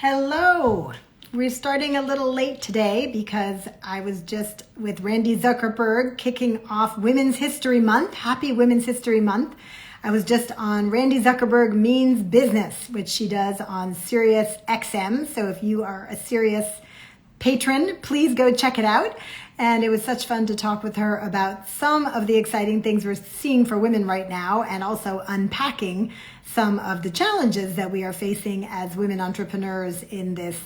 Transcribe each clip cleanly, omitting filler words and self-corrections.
Hello. We're starting a little late today because I was just with Randy Zuckerberg kicking off Women's History Month. Happy Women's History Month. I was just on Randy Zuckerberg Means Business, which she does on Sirius XM. So if you are a Sirius patron, please go check it out. And it was such fun to talk with her about some of the exciting things we're seeing for women right now, and also unpacking some of the challenges that we are facing as women entrepreneurs in this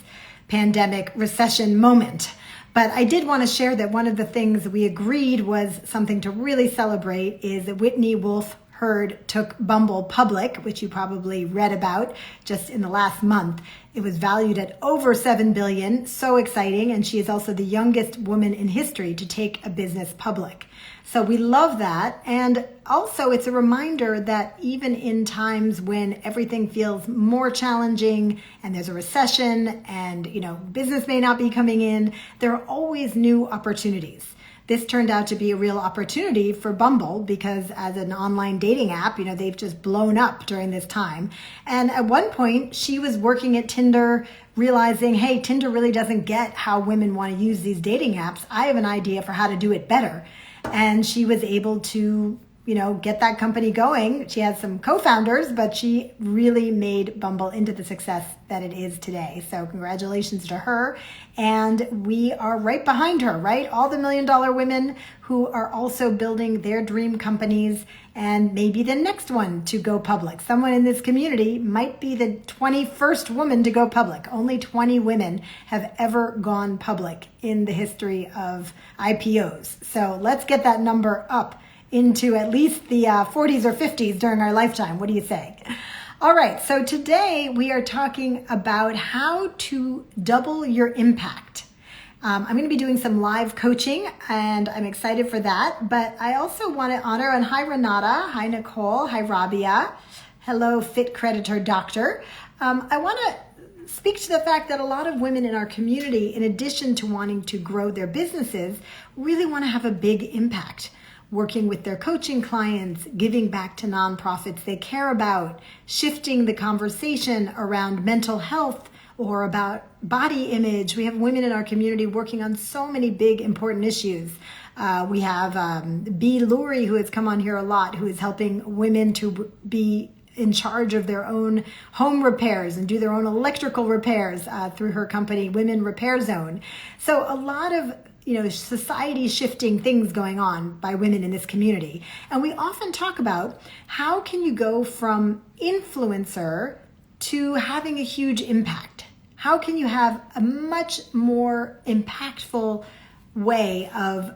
pandemic recession moment. But I did want to share that one of the things we agreed was something to really celebrate is that Whitney Wolfe Herd took Bumble public, which you probably read about just in the last month. It was valued at over $7 billion. So exciting. And she is also the youngest woman in history to take a business public. So we love that. And also it's a reminder that even in times when everything feels more challenging and there's a recession and, business may not be coming in, there are always new opportunities. This turned out to be a real opportunity for Bumble because as an online dating app, they've just blown up during this time. And at one point, she was working at Tinder, realizing, hey, Tinder really doesn't get how women want to use these dating apps. I have an idea for how to do it better. And she was able to get that company going. She had some co-founders, but she really made Bumble into the success that it is today. So congratulations to her. And we are right behind her, right? All the $1 million women who are also building their dream companies and maybe the next one to go public. Someone in this community might be the 21st woman to go public. Only 20 women have ever gone public in the history of IPOs. So let's get that number up into at least the 40s or 50s during our lifetime. What do you say? All right, so today we are talking about how to double your impact. I'm going to be doing some live coaching and I'm excited for that, but I also want to honor, and hi Renata, hi Nicole, hi Rabia, hello Fit Creditor Doctor. I want to speak to the fact that a lot of women in our community, in addition to wanting to grow their businesses, really want to have a big impact. Working with their coaching clients, giving back to nonprofits they care about, shifting the conversation around mental health or about body image. We have women in our community working on so many big, important issues. We have B. Lurie, who has come on here a lot, who is helping women to be in charge of their own home repairs and do their own electrical repairs through her company, Women Repair Zone. So a lot of society shifting things going on by women in this community. And we often talk about how can you go from influencer to having a huge impact? How can you have a much more impactful way of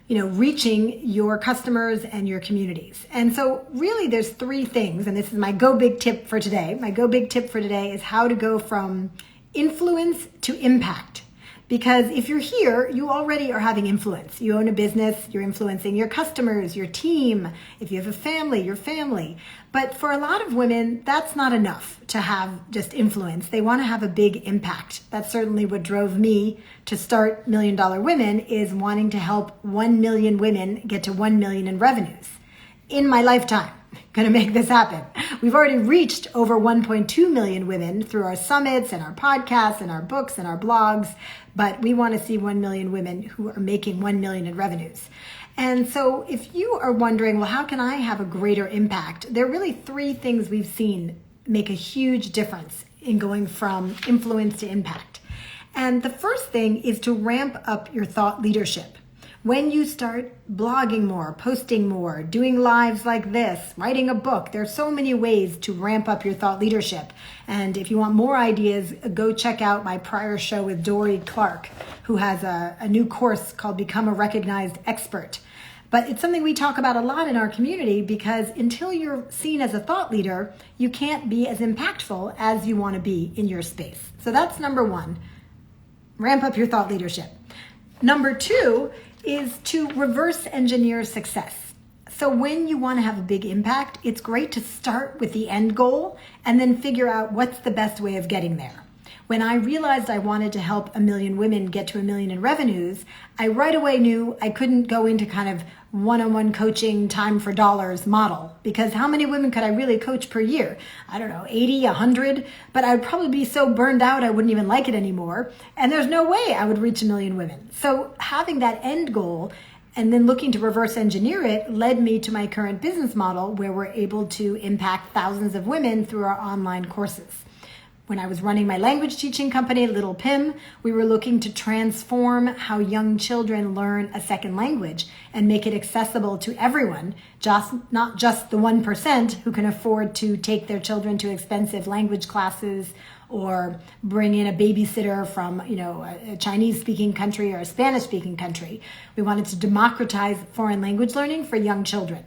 reaching your customers and your communities? And so really there's three things, and this is my go big tip for today. My go big tip for today is how to go from influence to impact. Because if you're here, you already are having influence. You own a business, you're influencing your customers, your team. If you have a family, your family. But for a lot of women, that's not enough to have just influence. They want to have a big impact. That's certainly what drove me to start $1 Million Women, is wanting to help 1 million women get to 1 million in revenues in my lifetime. Going to make this happen. We've already reached over 1.2 million women through our summits and our podcasts and our books and our blogs, but we want to see 1 million women who are making 1 million in revenues. And so if you are wondering, well, how can I have a greater impact? There are really three things we've seen make a huge difference in going from influence to impact. And the first thing is to ramp up your thought leadership. When you start blogging more, posting more, doing lives like this, writing a book, there's so many ways to ramp up your thought leadership. And if you want more ideas, go check out my prior show with Dory Clark, who has a new course called Become a Recognized Expert. But it's something we talk about a lot in our community because until you're seen as a thought leader, you can't be as impactful as you want to be in your space. So that's number one, ramp up your thought leadership. Number two is to reverse engineer success. So when you want to have a big impact, it's great to start with the end goal and then figure out what's the best way of getting there. When I realized I wanted to help 1 million women get to 1 million in revenues, I right away knew I couldn't go into kind of one-on-one coaching, time for dollars model, because how many women could I really coach per year? I don't know, 80, 100, but I'd probably be so burned out I wouldn't even like it anymore. And there's no way I would reach 1 million women. So having that end goal and then looking to reverse engineer it led me to my current business model, where we're able to impact thousands of women through our online courses. When I was running my language teaching company, Little Pim, we were looking to transform how young children learn a second language and make it accessible to everyone, not just the 1% who can afford to take their children to expensive language classes or bring in a babysitter from, a Chinese-speaking country or a Spanish-speaking country. We wanted to democratize foreign language learning for young children.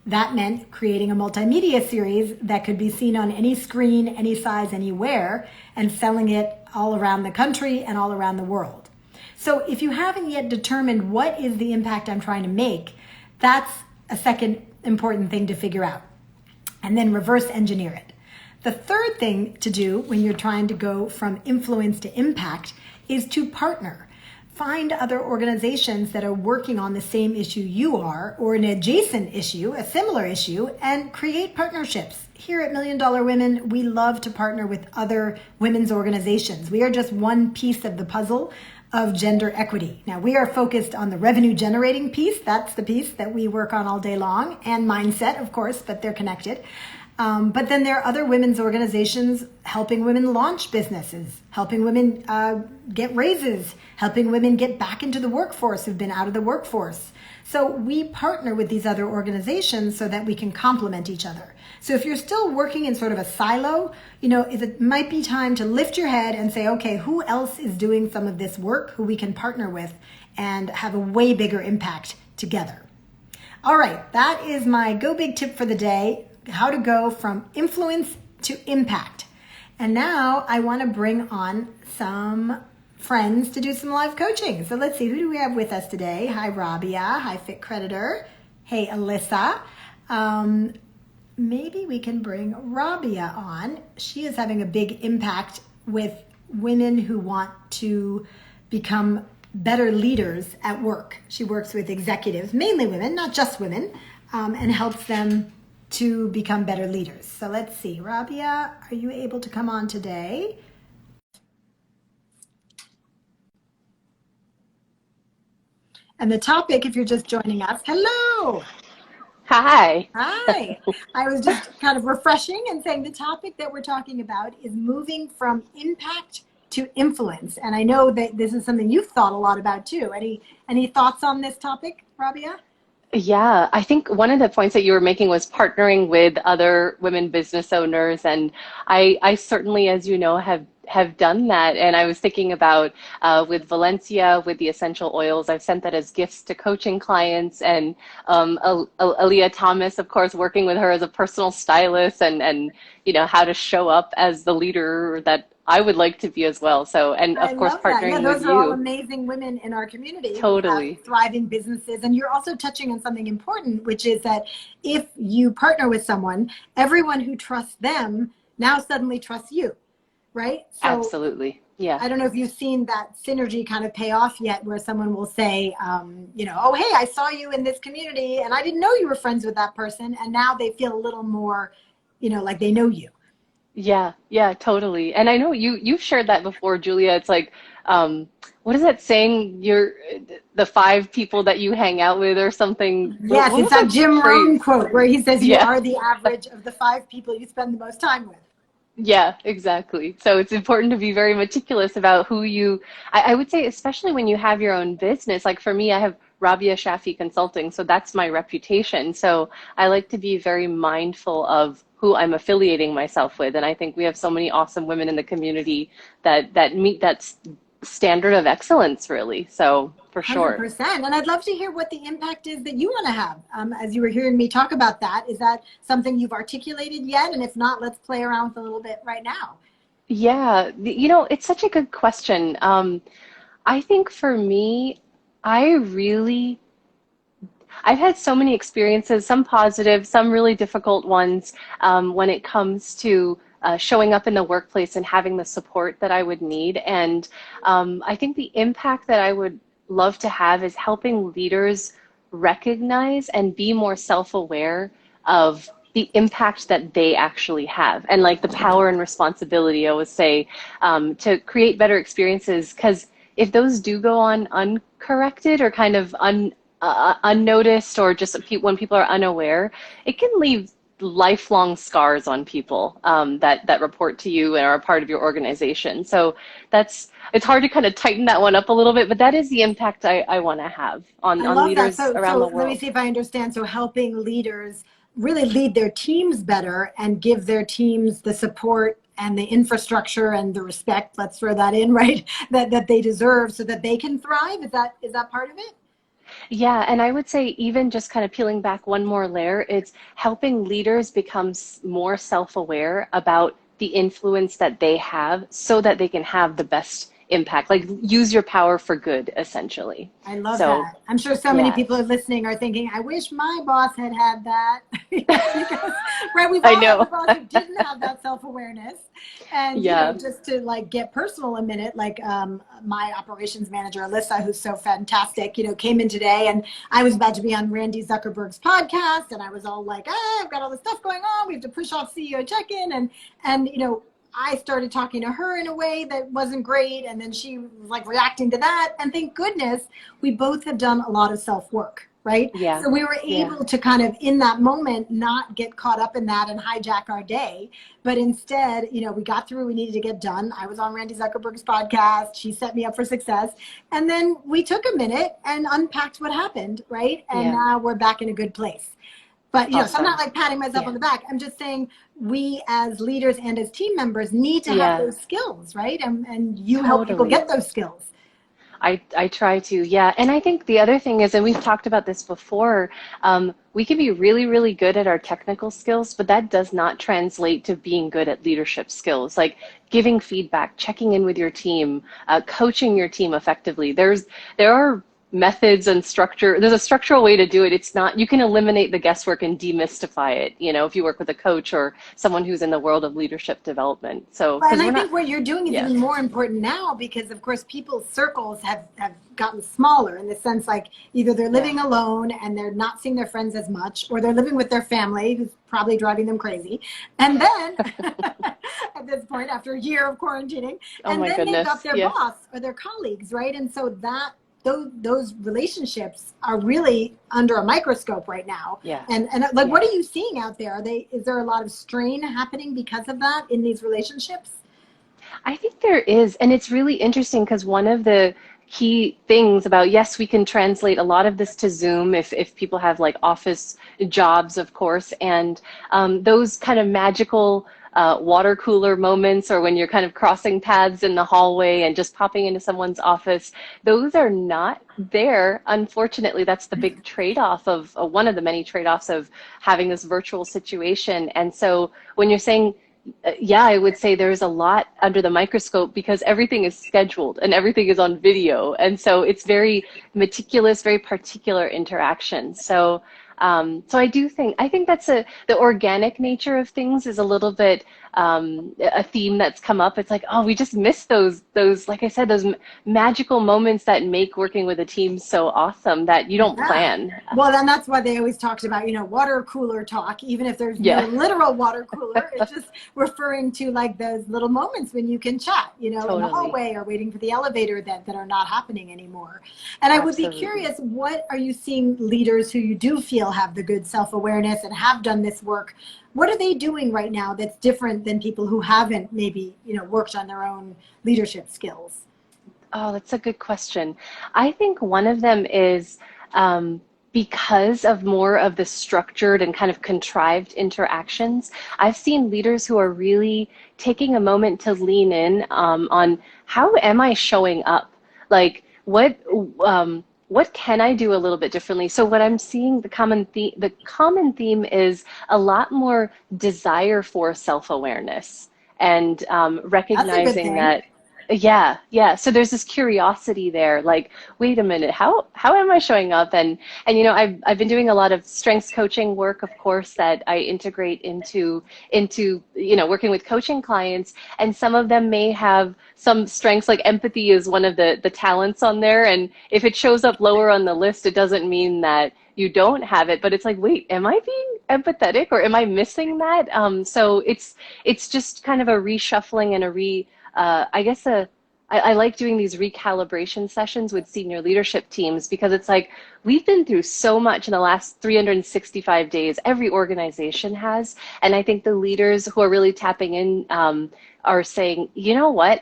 That meant creating a multimedia series that could be seen on any screen, any size, anywhere, and selling it all around the country and all around the world. So if you haven't yet determined what is the impact I'm trying to make, that's a second important thing to figure out. And then reverse engineer it. The third thing to do when you're trying to go from influence to impact is to partner. Find other organizations that are working on the same issue you are, or an adjacent issue, a similar issue, and create partnerships. Here at $1 Million Women, we love to partner with other women's organizations. We are just one piece of the puzzle of gender equity. Now, we are focused on the revenue generating piece. That's the piece that we work on all day long, and mindset, of course, but they're connected. But then there are other women's organizations helping women launch businesses, helping women get raises, helping women get back into the workforce who've been out of the workforce. So we partner with these other organizations so that we can complement each other. So if you're still working in sort of a silo, it might be time to lift your head and say, okay, who else is doing some of this work who we can partner with and have a way bigger impact together. All right, that is my Go Big tip for the day. How to go from influence to impact. And now I want to bring on some friends to do some live coaching. So let's see, who do we have with us today? Hi, Rabia. Hi, Fit Creditor. Hey, Alyssa. Maybe we can bring Rabia on. She is having a big impact with women who want to become better leaders at work. She works with executives, mainly women, not just women, and helps them to become better leaders. So let's see, Rabia, are you able to come on today? And the topic, if you're just joining us, hello. Hi. Hi. I was just kind of refreshing and saying the topic that we're talking about is moving from impact to influence. And I know that this is something you've thought a lot about too. Any thoughts on this topic, Rabia? Yeah, I think one of the points that you were making was partnering with other women business owners, and I certainly, as you know, have done that. And I was thinking about with Valencia, with the essential oils, I've sent that as gifts to coaching clients, and Aaliyah Thomas, of course, working with her as a personal stylist, and how to show up as the leader that I would like to be as well. So, and of course, partnering with you. Those are all amazing women in our community. Totally. Who have thriving businesses. And you're also touching on something important, which is that if you partner with someone, everyone who trusts them now suddenly trusts you, right? So absolutely. Yeah. I don't know if you've seen that synergy kind of pay off yet, where someone will say, oh, hey, I saw you in this community and I didn't know you were friends with that person. And now they feel a little more, like they know you. Yeah, totally. And I know you've shared that before, Julia. It's like, what is that saying? You're the 5 people that you hang out with or something. Yes, what it's that Jim Rohn quote where he says you are the average of the 5 people you spend the most time with. Yeah, exactly. So it's important to be very meticulous about who I would say, especially when you have your own business. Like for me, I have Raabi Shafi Consulting, so that's my reputation. So I like to be very mindful of who I'm affiliating myself with. And I think we have so many awesome women in the community that meet that standard of excellence, really. So for sure. 100%. And I'd love to hear what the impact is that you want to have. As you were hearing me talk about that, is that something you've articulated yet? And if not, let's play around with a little bit right now. Yeah, it's such a good question. I think for me, I've had so many experiences, some positive, some really difficult ones, when it comes to showing up in the workplace and having the support that I would need. And I think the impact that I would love to have is helping leaders recognize and be more self-aware of the impact that they actually have, and like the power and responsibility, I always say, to create better experiences. Because if those do go on uncorrected or kind of unnoticed, or just when people are unaware, it can leave lifelong scars on people that report to you and are a part of your organization. So it's hard to kind of tighten that one up a little bit, but that is the impact I want to have I on love that. leaders around the So let me world. see if I understand. So helping leaders really lead their teams better and give their teams the support and the infrastructure and the respect, let's throw that in, right, that they deserve so that they can thrive. Is that part of it? Yeah, and I would say, even just kind of peeling back one more layer, it's helping leaders become more self-aware about the influence that they have so that they can have the best impact, like use your power for good, essentially. I love So, that. I'm sure so many yeah, people are listening are thinking, I wish my boss had had that. Because, right, we've I all had the know. boss who didn't have that self-awareness. And, Yeah. just to like get personal a minute, like my operations manager, Alyssa, who's so fantastic, came in today, and I was about to be on Randy Zuckerberg's podcast, and I was all like, I've got all this stuff going on. We have to push off CEO check-in. And I started talking to her in a way that wasn't great. And then she was like reacting to that. And thank goodness we both had done a lot of self-work, right? Yeah. So we were Yeah. able to kind of in that moment not get caught up in that and hijack our day. But instead, we got through, we needed to get done. I was on Randy Zuckerberg's podcast. She set me up for success. And then we took a minute and unpacked what happened, right? And Yeah. now we're back in a good place. But, so I'm not Awesome. like patting myself Yeah. on the back. I'm just saying we as leaders and as team members need to have Yeah. those skills, right? And you help people Totally. get those skills. I try to, yeah. And I think the other thing is, and we've talked about this before, we can be really, really good at our technical skills, but that does not translate to being good at leadership skills, like giving feedback, checking in with your team, coaching your team effectively. There are methods and structure. There's a structural way to do it. It's not, you can eliminate the guesswork and demystify it, if you work with a coach or someone who's in the world of leadership development. So, And because I we're not, think what you're doing is yeah, even more important now because, of course, people's circles have gotten smaller in the sense like either they're yeah. living alone and they're not seeing their friends as much, or they're living with their family who's probably driving them crazy. And then at this point, after a year of quarantining, Oh and my then they've got goodness. their Yeah. boss or their colleagues, right? And so those relationships are really under a microscope right now. Yeah. And like, Yeah. what are you seeing out there? Is there a lot of strain happening because of that in these relationships? I think there is, and it's really interesting because one of the key things about, yes, we can translate a lot of this to Zoom if people have like office jobs, of course, and those kind of magical water cooler moments, or when you're kind of crossing paths in the hallway and just popping into someone's office, those are not there. Unfortunately, that's the big trade-off of one of the many trade-offs of having this virtual situation. And so when you're saying, yeah, I would say there's a lot under the microscope because everything is scheduled and everything is on video. And so it's very meticulous, very particular interaction. So I think that's the organic nature of things is a little bit a theme that's come up. It's like, oh, we just miss those, like I said, those magical moments that make working with a team so awesome that you don't Yeah. plan. Well, then that's why they always talked about, water cooler talk, even if there's no Yeah, literal water cooler. It's just referring to like those little moments when you can chat, in the totally. hallway or waiting for the elevator that are not happening anymore. And I would be Absolutely. curious, what are you seeing leaders who you do feel have the good self-awareness and have done this work? What are they doing right now that's different than people who haven't maybe, worked on their own leadership skills? Oh, that's a good question. I think one of them is because of more of the structured and kind of contrived interactions, I've seen leaders who are really taking a moment to lean in on how am I showing up? Like, what can I do a little bit differently? So what I'm seeing, the common theme is a lot more desire for self-awareness and That's a good recognizing thing. that. Yeah, yeah. So there's this curiosity there, like, wait a minute, how am I showing up? And I've been doing a lot of strengths coaching work, of course, that I integrate into working with coaching clients, and some of them may have some strengths, like empathy is one of the talents on there, and if it shows up lower on the list, it doesn't mean that you don't have it, but it's like, wait, am I being empathetic or am I missing that? So it's just kind of a reshuffling and I guess I like doing these recalibration sessions with senior leadership teams because it's like we've been through so much in the last 365 days. Every organization has, and I think the leaders who are really tapping in are saying, you know what,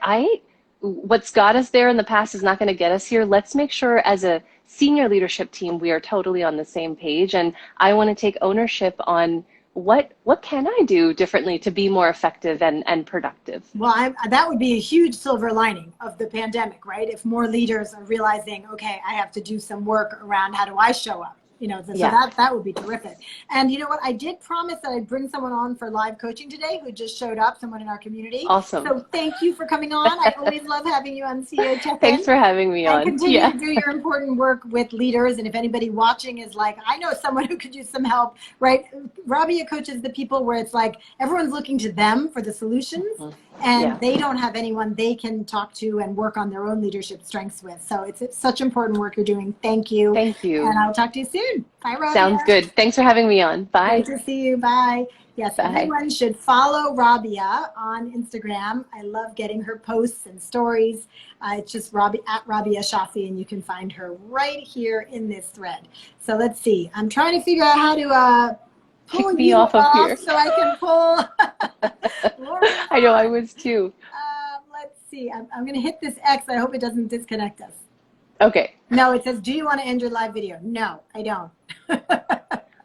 what's got us there in the past is not going to get us here. Let's make sure as a senior leadership team we are totally on the same page, and I want to take ownership on what can I do differently to be more effective and productive? Well, that would be a huge silver lining of the pandemic, right? If more leaders are realizing, okay, I have to do some work around how do I show up? So Yeah. that would be terrific. And you know what? I did promise that I'd bring someone on for live coaching today who just showed up, someone in our community. Awesome. So thank you for coming on. I always love having you on CEO Thanks Check-In. for having me And on. continue Yeah. to do your important work with leaders. And if anybody watching is like, I know someone who could use some help, right? Raabi coaches the people where it's like everyone's looking to them for the solutions, and Yeah. they don't have anyone they can talk to and work on their own leadership strengths with. So it's such important work you're doing. Thank you. Thank you. And I'll talk to you soon. Bye, Rabia. Sounds good. Thanks for having me on. Bye. Great to see you. Bye. Yes, Bye. everyone should follow Rabia on Instagram. I love getting her posts and stories. It's just Rabia Shafi, and you can find her right here in this thread. So let's see. I'm trying to figure out how to pull Kick me you off of here. so I can pull Lori. I know, I was too. Let's see. I'm going to hit this X. I hope it doesn't disconnect us. Okay. No, it says, do you want to end your live video? No, I don't.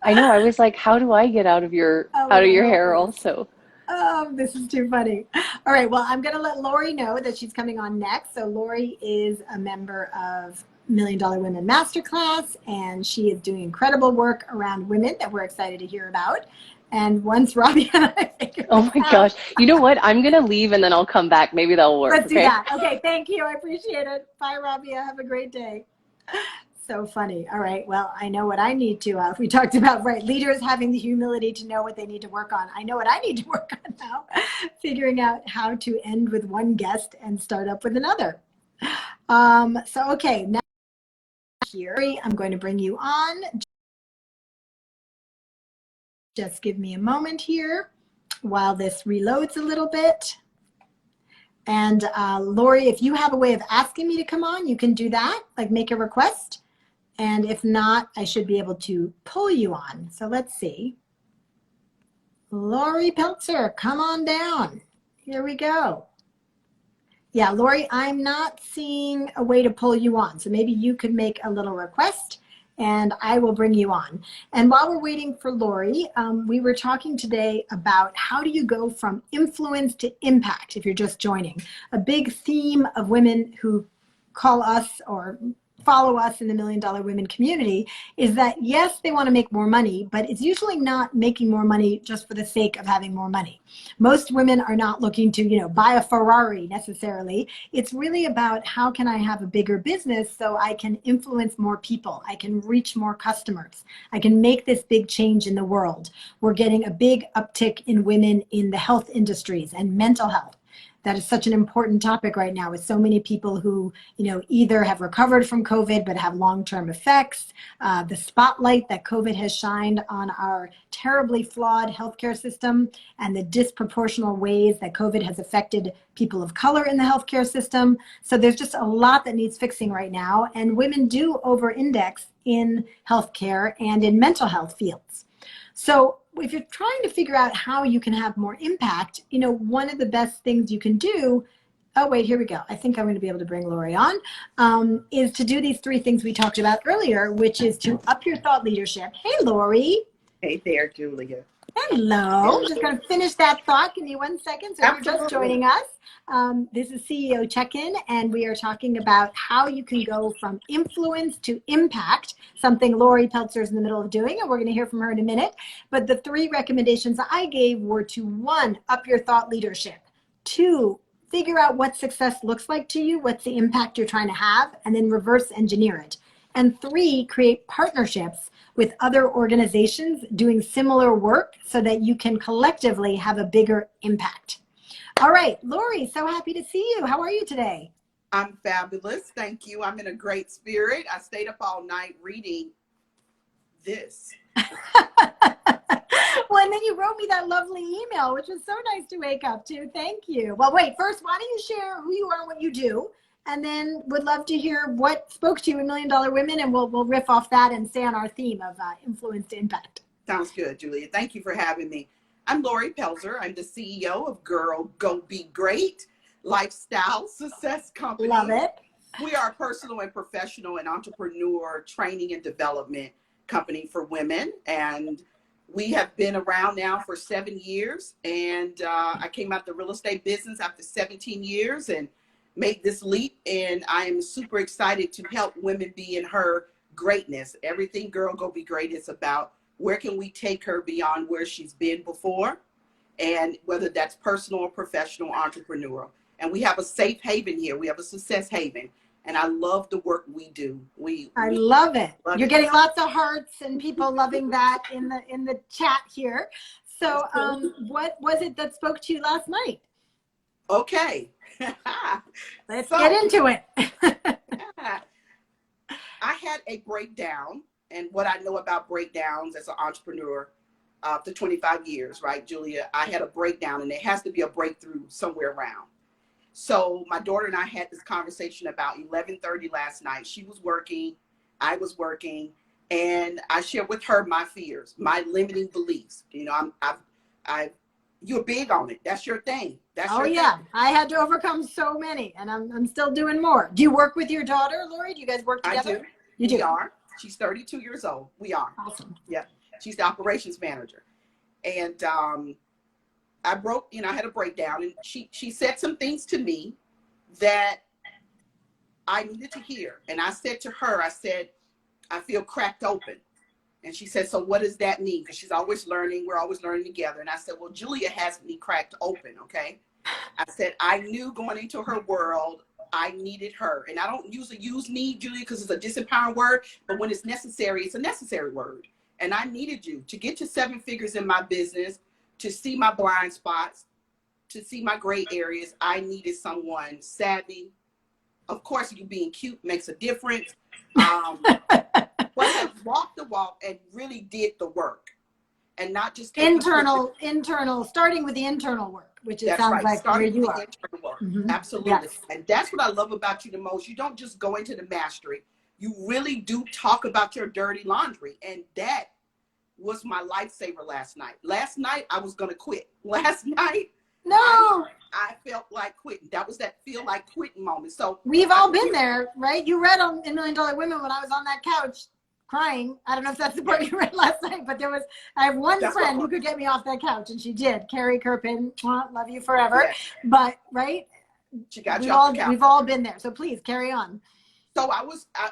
I know, I was like, how do I get out of your hair also? Oh, this is too funny. All right, well, I'm going to let Lori know that she's coming on next. So Lori is a member of Million Dollar Women Masterclass, and she is doing incredible work around women that we're excited to hear about. And once Raabi and I figure Oh my gosh. You know what? I'm going to leave and then I'll come back. Maybe that'll work. Let's do that. Okay, thank you. I appreciate it. Bye, Rabia. Have a great day. So funny. All right. Well, I know what I need to, we talked about, right, leaders having the humility to know what they need to work on. I know what I need to work on now, figuring out how to end with one guest and start up with another. So, okay, now here, I'm going to bring you on. Just give me a moment here while this reloads a little bit. And Lori, if you have a way of asking me to come on, you can do that, like make a request. And if not, I should be able to pull you on. So let's see. Lori Pelzer, come on down. Here we go. Yeah, Lori, I'm not seeing a way to pull you on. So maybe you could make a little request and I will bring you on. And while we're waiting for Lori, we were talking today about how do you go from influence to impact if you're just joining. A big theme of women who call us or follow us in the Million Dollar Women community is that, yes, they want to make more money, but it's usually not making more money just for the sake of having more money. Most women are not looking to, buy a Ferrari necessarily. It's really about how can I have a bigger business so I can influence more people, I can reach more customers, I can make this big change in the world. We're getting a big uptick in women in the health industries and mental health. That is such an important topic right now with so many people who, either have recovered from COVID but have long-term effects. The spotlight that COVID has shined on our terribly flawed healthcare system and the disproportional ways that COVID has affected people of color in the healthcare system. So there's just a lot that needs fixing right now. And women do over-index in healthcare and in mental health fields. So if you're trying to figure out how you can have more impact, one of the best things you can do, oh wait, here we go. I think I'm going to be able to bring Lori on, is to do these 3 things we talked about earlier, which is to up your thought leadership. Hey, Lori. Hey there, Julia. Hello. Just going to finish that thought. Give me 1 second. So if you're just joining us, this is CEO Check-In, and we are talking about how you can go from influence to impact, something Lori Pelzer is in the middle of doing, and we're going to hear from her in a minute. But the 3 recommendations I gave were to 1, up your thought leadership, 2, figure out what success looks like to you, what's the impact you're trying to have, and then reverse engineer it. And 3, create partnerships with other organizations doing similar work so that you can collectively have a bigger impact. All right, Lori, so happy to see you. How are you today? I'm fabulous. Thank you. I'm in a great spirit. I stayed up all night reading this. Well, and then you wrote me that lovely email, which was so nice to wake up to. Thank you. Well, wait, first, why don't you share who you are and what you do? And then would love to hear what spoke to you in Million Dollar Women, and we'll riff off that and stay on our theme of influence to impact. Sounds good, Julia. Thank you for having me. I'm Raabi Pelzer. I'm the CEO of Girl Go Be Great Lifestyle Success Company. Love it. We are a personal and professional and entrepreneur training and development company for women. And we have been around now for 7 years. And I came out the real estate business after 17 years and made this leap. And I am super excited to help women be in her greatness. Everything Girl Go Be Great is about where can we take her beyond where she's been before, and whether that's personal or professional, entrepreneurial. And we have a safe haven here. We have a success haven. And I love the work we do. I love it. You're getting lots of hearts and people loving that in the chat here. So what was it that spoke to you last night? Okay. Let's get into it. I had a breakdown, and what I know about breakdowns as an entrepreneur after 25 years, right, Julia? I had a breakdown, and there has to be a breakthrough somewhere around. So my daughter and I had this conversation about 11:30 last night. She was working, I was working, and I shared with her my fears, my limiting beliefs. You know, you're big on it. That's your thing. That's your yeah. thing. I had to overcome so many, and I'm still doing more. Do you work with your daughter, Lori? Do you guys work together? I do. You do. We are. She's 32 years old. We are. Awesome. Yeah. She's the operations manager. And I had a breakdown, and she said some things to me that I needed to hear. And I said to her, I said, I feel cracked open. And she said, so what does that mean? Because she's always learning. We're always learning together. And I said, well, Julia has me cracked open. Okay. I said, I knew going into her world, I needed her. And I don't usually use need, Julia, because it's a disempowering word. But when it's necessary, it's a necessary word. And I needed you to get to 7 figures in my business, to see my blind spots, to see my gray areas. I needed someone savvy. Of course, you being cute makes a difference. But have walked the walk and really did the work, and not just internal, starting with the internal work, which it sounds like where you are. Mm-hmm. Absolutely. Yes. And that's what I love about you the most. You don't just go into the mastery. You really do talk about your dirty laundry. And that was my lifesaver last night. Last night, I was going to quit. Last night, I felt like quitting. That was that feel like quitting moment. So we've all been there, right? You read on in Million Dollar Women when I was on that couch crying. I don't know if that's the part you read last night, but I have one friend who could get me off that couch, and she did. Carrie Kirpin, love you forever. Yes. But right, she got you off the couch. We've all been there. So please carry on. So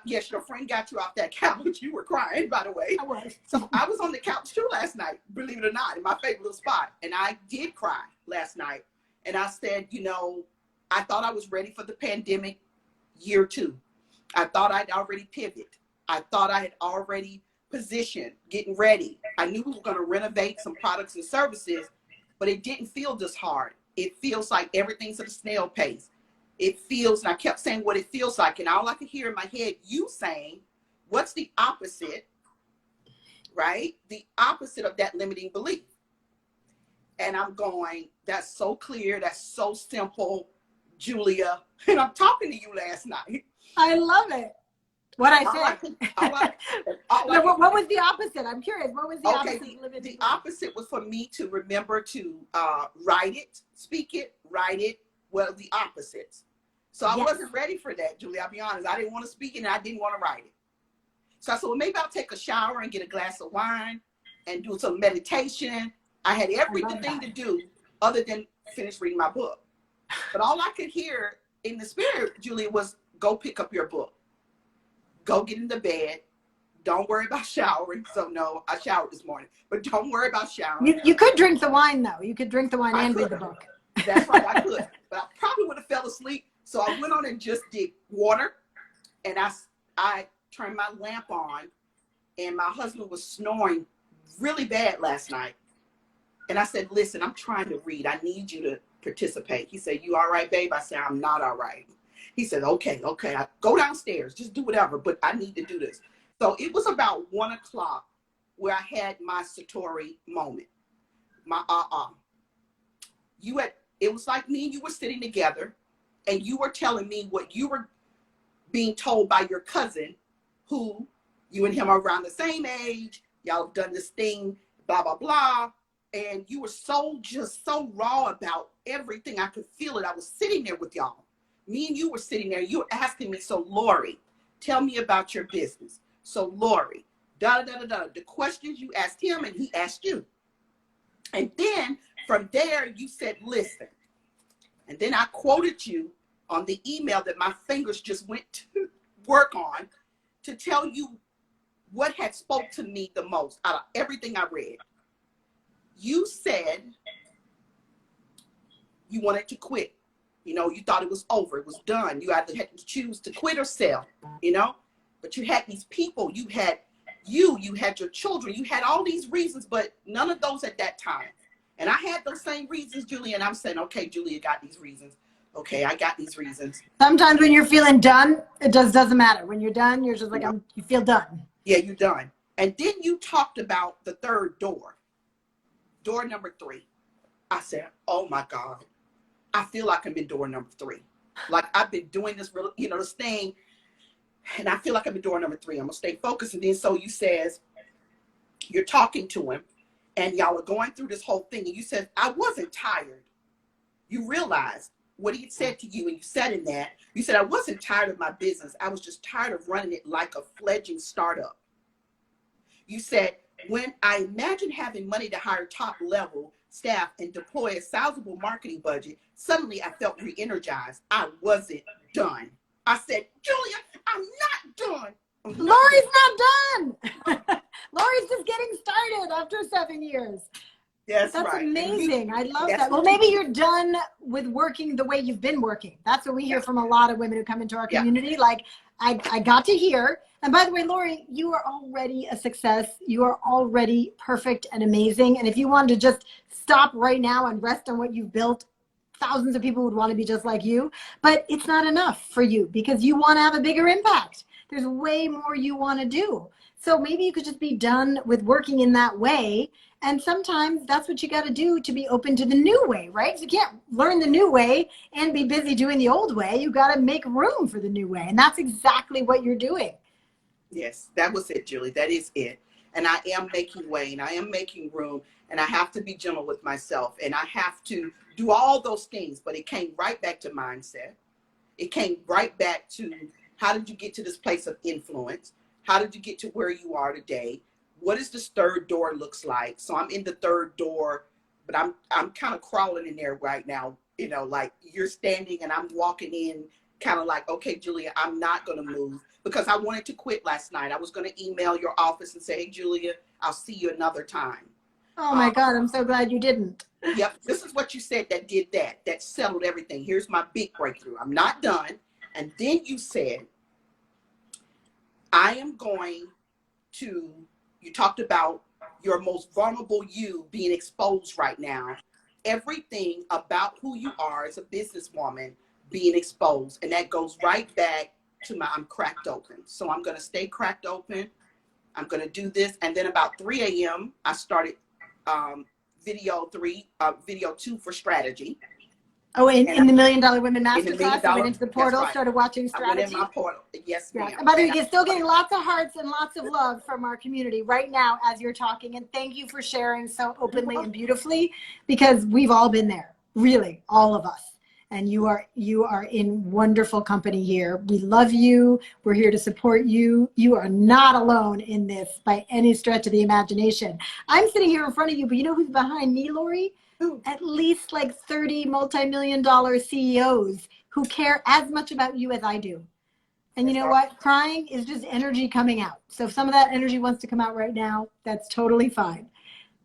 yes, your friend got you off that couch. You were crying, by the way. I was. So I was on the couch too last night, believe it or not, in my favorite little spot. And I did cry last night. And I said, I thought I was ready for the pandemic year 2. I thought I'd already pivoted. I thought I had already positioned, getting ready. I knew we were going to renovate some products and services, but it didn't feel this hard. It feels like everything's at a snail pace. It feels, and I kept saying what it feels like, and all I could hear in my head, you saying, what's the opposite, right? The opposite of that limiting belief. And I'm going, that's so clear, that's so simple, Julia. And I'm talking to you last night. I love it. What I said. What was the opposite? I'm curious. What was the opposite? The opposite was for me to remember to write it, speak it, write it. Well, the opposites. So I wasn't ready for that, Julie. I'll be honest. I didn't want to speak it, and I didn't want to write it. So I said, well, maybe I'll take a shower and get a glass of wine and do some meditation. I had everything to do other than finish reading my book. But all I could hear in the spirit, Julie, was go pick up your book. Go get in the bed. Don't worry about showering. So no, I showered this morning, but don't worry about showering. You could drink the wine though. You could drink the wine and read the book. That's right, I could. But I probably would have fell asleep. So I went on and just did water. And I turned my lamp on. And my husband was snoring really bad last night. And I said, listen, I'm trying to read. I need you to participate. He said, you all right, babe? I said, I'm not all right. He said, okay. I go downstairs. Just do whatever. But I need to do this. So it was about 1 o'clock where I had my Satori moment. My it was like me and you were sitting together and you were telling me what you were being told by your cousin, who you and him are around the same age. Y'all have done this thing, blah, blah, blah. And you were just so raw about everything. I could feel it. I was sitting there with y'all. Me and you were sitting there. You were asking me, so Lori, tell me about your business. So Lori, the questions you asked him and he asked you. And then from there, you said, listen. And then I quoted you on the email that my fingers just went to work on to tell you what had spoke to me the most out of everything I read. You said you wanted to quit. You know, you thought it was over. It was done. You either had to choose to quit or sell, you know, but you had these people, you had your children, you had all these reasons, but none of those at that time. And I had those same reasons, Julia, and I'm saying, okay, Julia got these reasons. Okay, I got these reasons. Sometimes when you're feeling done, it just doesn't matter. When you're done, you're just like, you feel done. Yeah, you're done. And then you talked about the third door number 3. I said, oh my God, I feel like I'm in door number 3. Like I've been doing this, this thing, and I feel like I'm in door number 3. I'm gonna stay focused. And then so you says, you're talking to him, and y'all are going through this whole thing, and you said, I wasn't tired. You realized what he had said to you, and you said in that, you said, I wasn't tired of my business. I was just tired of running it like a fledgling startup. You said, when I imagined having money to hire top level staff and deploy a sizable marketing budget, suddenly I felt re-energized. I wasn't done. I said, Julia, I'm not done. Lori's not done. Lori's just getting started after 7 years. That's right. That's amazing. I love that. Well, maybe you're done with working the way you've been working. That's what we hear from a lot of women who come into our community. Like, I got to hear. And by the way, Lori, you are already a success. You are already perfect and amazing. And if you wanted to just stop right now and rest on what you've built, thousands of people would want to be just like you. But it's not enough for you because you want to have a bigger impact. There's way more you want to do. So maybe you could just be done with working in that way. And sometimes that's what you got to do to be open to the new way, right? So you can't learn the new way and be busy doing the old way. You got to make room for the new way. And that's exactly what you're doing. Yes, that was it, Julie. That is it. And I am making way and I am making room, and I have to be gentle with myself, and I have to do all those things. But it came right back to mindset. It came right back to, how did you get to this place of influence? How did you get to where you are today? What does this third door looks like? So I'm in the third door, but I'm kind of crawling in there right now. You know, like you're standing and I'm walking in, kind of like, okay, Julia, I'm not going to move, because I wanted to quit last night. I was going to email your office and say, hey, Julia, I'll see you another time. Oh my God, I'm so glad you didn't. Yep, this is what you said that did that. That settled everything. Here's my big breakthrough. I'm not done. And then you said, I am going to, you talked about your most vulnerable you being exposed right now. Everything about who you are as a businesswoman being exposed. And that goes right back to my, I'm cracked open. So I'm going to stay cracked open. I'm going to do this. And then about 3 a.m., I started video 2 for strategy. Oh, in the $1 Million Women Masterclass, I went into the portal, right. started watching strategy. I went in my portal. Yes, ma'am. And by the way, you're still getting lots of hearts and lots of love from our community right now as you're talking. And thank you for sharing so openly and beautifully, because we've all been there, really, all of us. And you are in wonderful company here. We love you. We're here to support you. You are not alone in this by any stretch of the imagination. I'm sitting here in front of you, but you know who's behind me, Lori? At least like 30 multi-million-dollar CEOs who care as much about you as I do. And you know what? Crying is just energy coming out. So if some of that energy wants to come out right now, that's totally fine.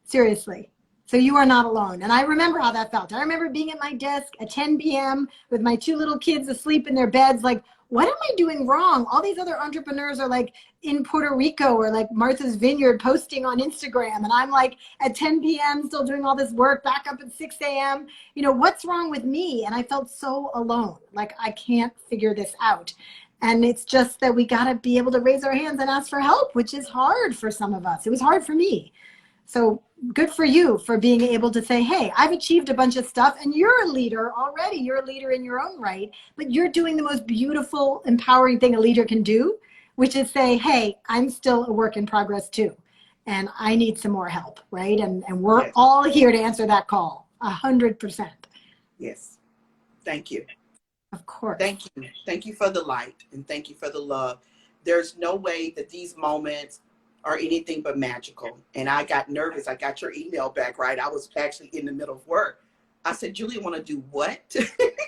Seriously. So you are not alone. And I remember how that felt. I remember being at my desk at 10 p.m. with my 2 little kids asleep in their beds, like, what am I doing wrong? All these other entrepreneurs are like in Puerto Rico or like Martha's Vineyard posting on Instagram. And I'm like at 10 p.m. still doing all this work, back up at 6 a.m. You know, what's wrong with me? And I felt so alone. Like, I can't figure this out. And it's just that we got to be able to raise our hands and ask for help, which is hard for some of us. It was hard for me. So good for you for being able to say, hey, I've achieved a bunch of stuff, and you're a leader already. You're a leader in your own right, but you're doing the most beautiful, empowering thing a leader can do, which is say, hey, I'm still a work in progress too, and I need some more help, right? And we're all here to answer that call, 100%. Yes. Thank you. Of course. Thank you. Thank you for the light, and thank you for the love. There's no way that these moments are anything but magical. And I got nervous. I got your email back, right? I was actually in the middle of work. I said, Julia, want to do what?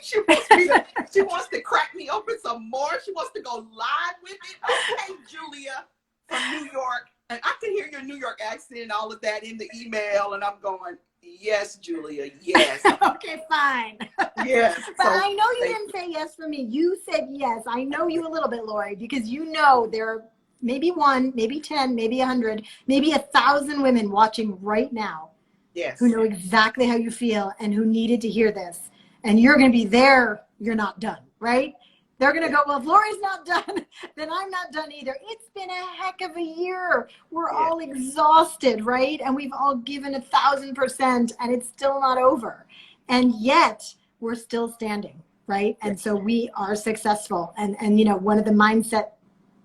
she wants to crack me open some more. She wants to go live with it. Okay, Julia from New York. And I can hear your New York accent and all of that in the email. And I'm going, yes, Julia, yes. Okay, fine. Yes. But so, I know you didn't say yes for me. You said yes. I know you a little bit, Lori, because you know there are maybe 1, maybe 10, maybe 100, maybe 1,000 women watching right now. Yes. Who know exactly how you feel and who needed to hear this. And you're going to be there. You're not done, right? They're going to go, well, if Lori's not done, then I'm not done either. It's been a heck of a year. We're all exhausted, right? And we've all given 1,000%, and it's still not over. And yet we're still standing, right? And so we are successful. And you know, one of the mindset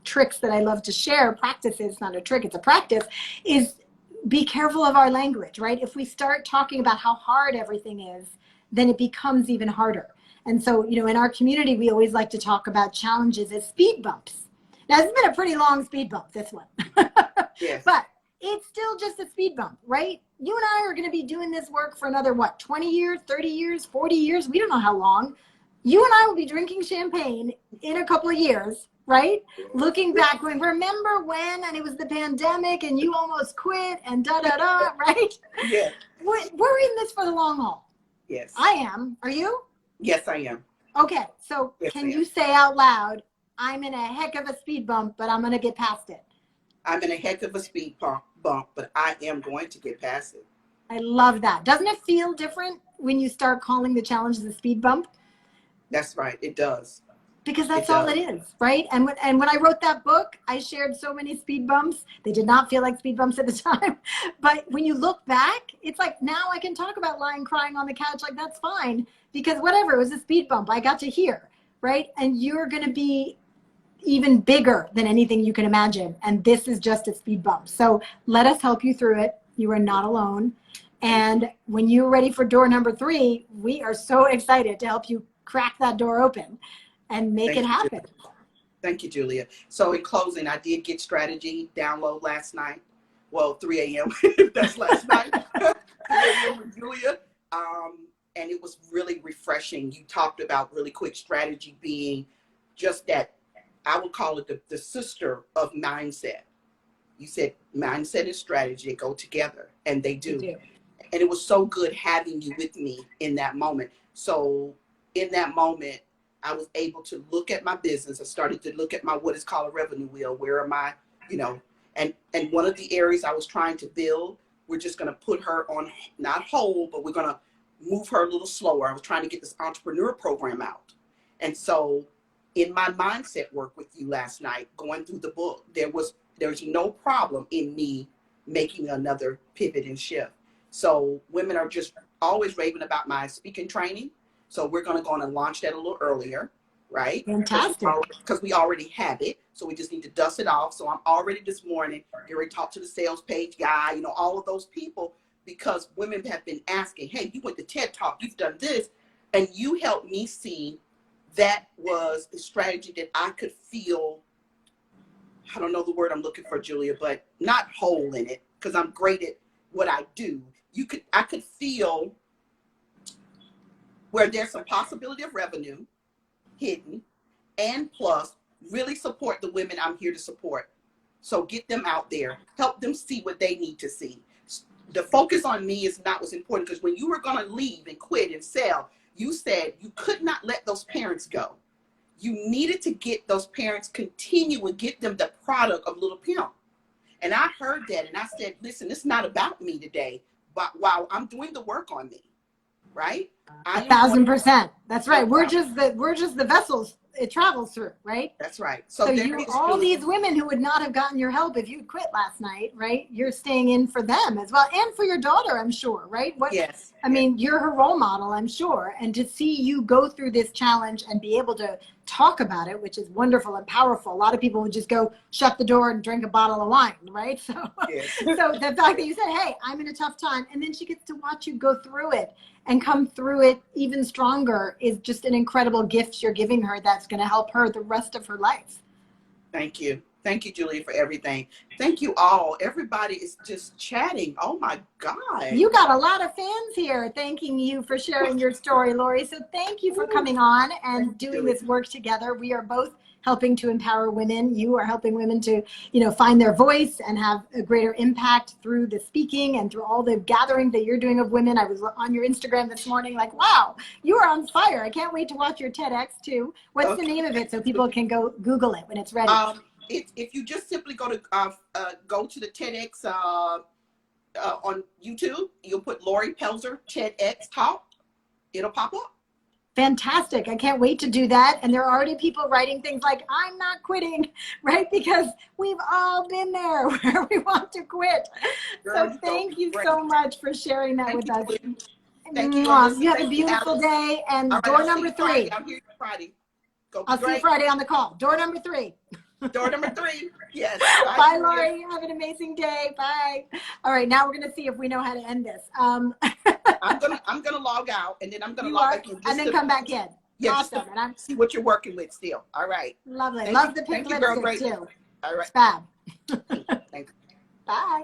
tricks that I love to share, practices, not a trick, it's a practice, is be careful of our language, right? If we start talking about how hard everything is, then it becomes even harder. And so, you know, in our community, we always like to talk about challenges as speed bumps. Now, it's been a pretty long speed bump, this one. Yes. But it's still just a speed bump, right? You and I are going to be doing this work for another, 20 years, 30 years, 40 years? We don't know how long. You and I will be drinking champagne in a couple of years, right? Looking back, going, remember when, and it was the pandemic, and you almost quit, and da-da-da, right? Yes. We're in this for the long haul. Yes. I am. Are you? Yes, I am. Okay, so can you say out loud, I'm in a heck of a speed bump, but I'm going to get past it? I'm in a heck of a speed bump, but I am going to get past it. I love that. Doesn't it feel different when you start calling the challenge the speed bump? That's right. It does. Because that's all it is, right? And when I wrote that book, I shared so many speed bumps. They did not feel like speed bumps at the time. But when you look back, it's like now I can talk about lying, crying on the couch. Like, that's fine. Because whatever, it was a speed bump. I got to hear, right? And you're going to be even bigger than anything you can imagine. And this is just a speed bump. So let us help you through it. You are not alone. And when you're ready for door number 3, we are so excited to help you crack that door open and make it happen. Thank you, Julia. So in closing, I did get strategy download last night. Well, 3 a.m. That's last night. 3 a.m. with Julia. And it was really refreshing. You talked about really quick strategy being just that, I would call it the sister of mindset. You said mindset and strategy go together, and they do. And it was so good having you with me in that moment. So in that moment, I was able to look at my business. I started to look at my, what is called a revenue wheel. Where am I, you know, and one of the areas I was trying to build, we're just going to put her on, not hold, but we're going to move her a little slower. I was trying to get this entrepreneur program out. And so in my mindset work with you last night, going through the book, there's no problem in me making another pivot and shift. So women are just always raving about my speaking training. So we're going to go on and launch that a little earlier, right? Fantastic. Because we already have it. So we just need to dust it off. So I'm already this morning, already talked to the sales page guy, you know, all of those people, because women have been asking, hey, you went to TED Talk, you've done this, and you helped me see that was a strategy that I could feel, I don't know the word I'm looking for, Julia, but not whole in it, because I'm great at what I do. I could feel where there's some possibility of revenue hidden, and plus really support the women I'm here to support. So get them out there, help them see what they need to see. the focus on me is not what's important, because when you were going to leave and quit and sell, you said you could not let those parents go. You needed to get those parents, continue and get them the product of Little Pimp. And I heard that and I said, listen, it's not about me today, but while I'm doing the work on me, right? 1,000%. That's right. We're just the vessels it travels through, right? That's right. So you, all these women who would not have gotten your help if you quit last night, right? You're staying in for them as well, and for your daughter, I'm sure, right? Yes. I mean, you're her role model, I'm sure. And to see you go through this challenge and be able to talk about it, which is wonderful and powerful. A lot of people would just go shut the door and drink a bottle of wine, right? So, yes. So the fact that you said, hey, I'm in a tough time, and then she gets to watch you go through it and come through it even stronger is just an incredible gift you're giving her that's going to help her the rest of her life. Thank you. Thank you, Julia, for everything. Thank you all. Everybody is just chatting. Oh my God. You got a lot of fans here thanking you for sharing your story, Lori. So thank you for coming on and doing this work together. We are both helping to empower women. You are helping women to, find their voice and have a greater impact through the speaking and through all the gathering that you're doing of women. I was on your Instagram this morning, like, wow, you are on fire. I can't wait to watch your TEDx too. What's the name of it so people can go Google it when it's ready? If you just simply go to the TEDx on YouTube, you'll put Lori Pelzer TEDx Talk. It'll pop up. Fantastic. I can't wait to do that. And there are already people writing things like, I'm not quitting, right? Because we've all been there where we want to quit. Girl, so thank you so much for sharing that with us. Thank you. You have a beautiful day. And door number 3. I'm here Friday. I'll see you Friday on the call. Door number 3. Door number 3. Yes. Bye, Lori. Have an amazing day. Bye. All right. Now we're going to see if we know how to end this. I'm gonna log out, and then I'm gonna log back in, and then come back in. Yeah, awesome. And see what you're working with still. All right. Lovely. Love the pink lipstick too. All right. Fab. Thank you. Bye.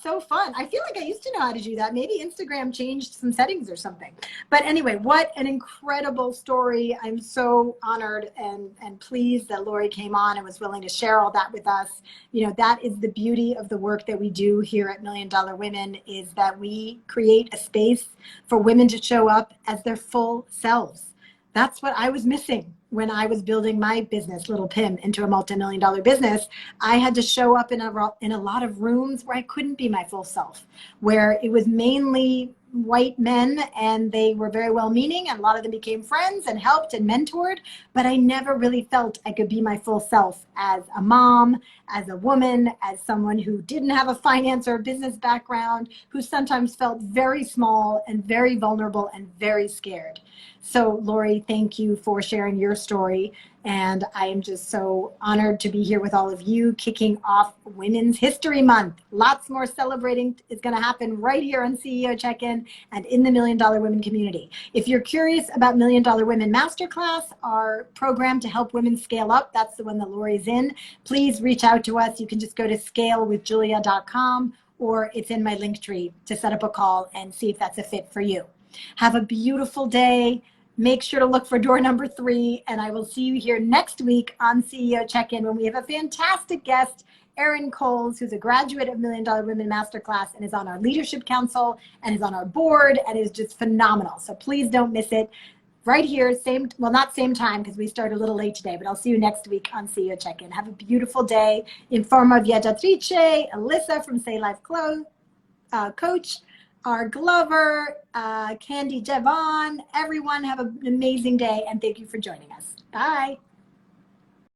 So fun. I feel like I used to know how to do that. Maybe Instagram changed some settings or something. But anyway, what an incredible story. I'm so honored and pleased that Lori came on and was willing to share all that with us. That is the beauty of the work that we do here at $1 Million Women, is that we create a space for women to show up as their full selves. That's what I was missing when I was building my business, Little Pim, into a multi-million-dollar business. I had to show up in a lot of rooms where I couldn't be my full self, where it was mainly white men, and they were very well-meaning, and a lot of them became friends and helped and mentored, but I never really felt I could be my full self as a mom, as a woman, as someone who didn't have a finance or business background, who sometimes felt very small and very vulnerable and very scared. So Lori, thank you for sharing your story. And I am just so honored to be here with all of you, kicking off Women's History Month. Lots more celebrating is going to happen right here on CEO Check-In and in the $1 Million Women community. If you're curious about $1 Million Women Masterclass, our program to help women scale up, that's the one that Lori's in, please reach out to us. You can just go to scalewithjulia.com, or it's in my link tree to set up a call and see if that's a fit for you. Have a beautiful day. Make sure to look for door number 3, and I will see you here next week on CEO Check-In when we have a fantastic guest, Erin Coles, who's a graduate of $1 Million Women Masterclass and is on our leadership council and is on our board and is just phenomenal. So please don't miss it. Right here, not same time because we started a little late today, but I'll see you next week on CEO Check-In. Have a beautiful day. In forma viaggiatrice, Alyssa from Say Life Coach, our Glover, Candy Javon, everyone have an amazing day, and thank you for joining us. Bye.